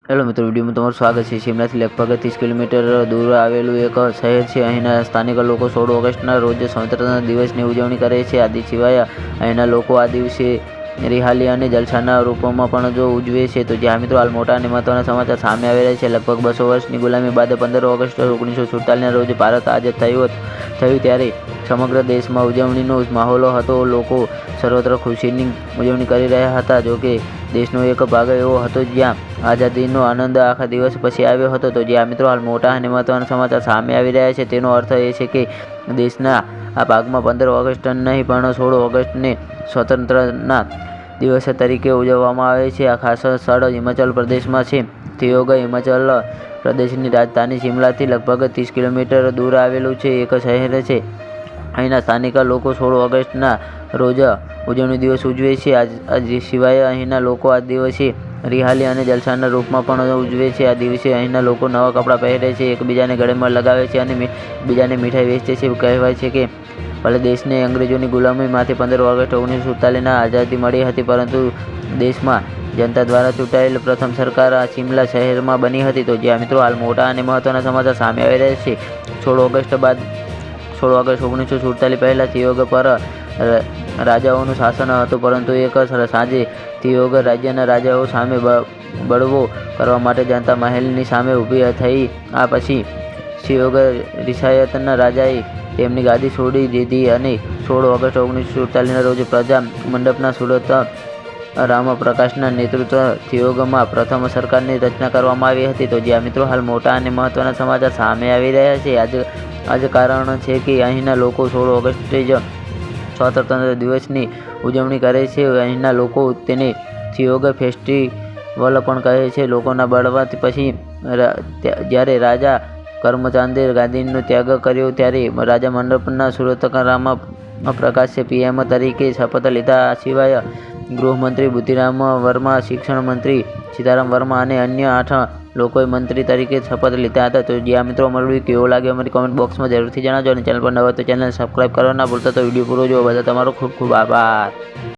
Hello મિત્રો, વિડીયોમાં તમારું સ્વાગત છે। શિમલાથી લગભગ 30 કિલોમીટર દૂર આવેલું એક શહેર છે। અહીંના સ્થાનિક લોકો 16 ઓગસ્ટના રોજ સ્વતંત્રતા દિવસની ઉજવણી કરે છે। આ સિવાય અહીંના લોકો આ દિવસે રિહાલી અને જલસાના રૂપમાં પણ ઉજવે છે। તો જ્યાં મિત્રો હાલ મોટા અને મહત્વના સમાચાર સામે આવી રહ્યા છે। લગભગ 200 વર્ષની ગુલામી બાદ 15 ઓગસ્ટ 1947ના રોજ ભારત આઝાદ થયું ત્યારે સમગ્ર દેશમાં ઉજવણીનો માહોલ હતો। લોકો સર્વત્ર ખુશીની ઉજવણી કરી રહ્યા હતા। જોકે દેશનો એક ભાગ એવો હતો જ્યાં આઝાદીનો આનંદ આખા દિવસ પછી આવ્યો હતો। તો જ્યાં મિત્રો હાલ મોટા અને મહત્વના સમાચાર સામે આવી રહ્યા છે, તેનો અર્થ એ છે કે દેશના આ ભાગમાં 15 ઓગસ્ટ નહીં પણ 16 ઓગસ્ટને સ્વતંત્રતા દિવસ તરીકે ઉજવવામાં આવે છે। આ ખાસ સ્થળ હિમાચલ પ્રદેશમાં છે। થિયોગ હિમાચલ પ્રદેશની રાજધાની શિમલાથી લગભગ 30 કિલોમીટર દૂર આવેલું એક શહેર છે। અહીંના સ્થાનિક લોકો 16 ઓગસ્ટના રોજ ઉજવણી દિવસ ઉજવે છે। આ સિવાય અહીંના લોકો આ દિવસે રિહાલી અને જલસાના રૂપમાં પણ ઉજવે છે। આ દિવસે અહીંના લોકો નવા કપડાં પહેરે છે, એકબીજાને ગળેમાં લગાવે છે અને એકબીજાને મીઠાઈ વહેંચે છે। કહેવાય છે કે ભલે દેશને અંગ્રેજોની ગુલામીમાંથી 15 ઓગસ્ટ 1947ના આઝાદી મળી હતી, પરંતુ દેશમાં જનતા દ્વારા ચૂંટાયેલ પ્રથમ સરકાર શિમલા શહેરમાં બની હતી। તો જ્યાં મિત્રો હાલ મોટા અને મહત્વના સમાચાર સામે આવી રહ્યા છે। 16 ઓગસ્ટ 1947 પહેલા થિયોગ પર રાજાઓનું શાસન હતું, પરંતુ એક સાંજે થિયોગ રાજ્યના રાજાઓ સામે બળવો કરવા માટે જનતા મહેલની સામે ઊભી થઈ। આ પછી થિયોગ રિયાસતના રાજાએ તેમની ગાદી છોડી દીધી અને 16 ઓગસ્ટ 1947ના રોજ પ્રજા મંડપના સુરત રામપ્રકાશના નેતૃત્વમાં થિયોગમાં પ્રથમ સરકારની રચના કરવામાં આવી હતી। તો જ્યાં મિત્રો હાલ મોટા અને મહત્વના સમાચાર સામે આવી રહ્યા છે। આ જ કારણ છે કે અહીંના લોકો 16 ઓગસ્ટે જ સ્વતંત્રતા દિવસની ઉજવણી કરે છે। અહીંના લોકો તેને થિયોગ ફેસ્ટિવલ પણ કહે છે। લોકોના બળવા પછી જ્યારે રાજા કરમચાંદે ગાદીનો ત્યાગ કર્યો ત્યારે રાજા મંડપના સુરત રામપ્રકાશે PM તરીકે શપથ લીધા। આ સિવાય ગૃહમંત્રી બુદ્ધિરામ વર્મા, શિક્ષણ મંત્રી સીતારામ વર્મા અને અન્ય 8 લોકોએ મંત્રી તરીકે શપથ લીધા હતા। તો જ્યાં મિત્રો અમારો વિડીયો કેવો લાગ્યો અમારી કોમેન્ટ બોક્સમાં જરૂરથી જણાવજો અને ચેનલ પર નવા તો ચેનલ સબસ્ક્રાઈબ કરવા ના ભૂલતા। તો વિડીયો પૂરો જોવા બદલ તમારો ખૂબ ખૂબ આભાર।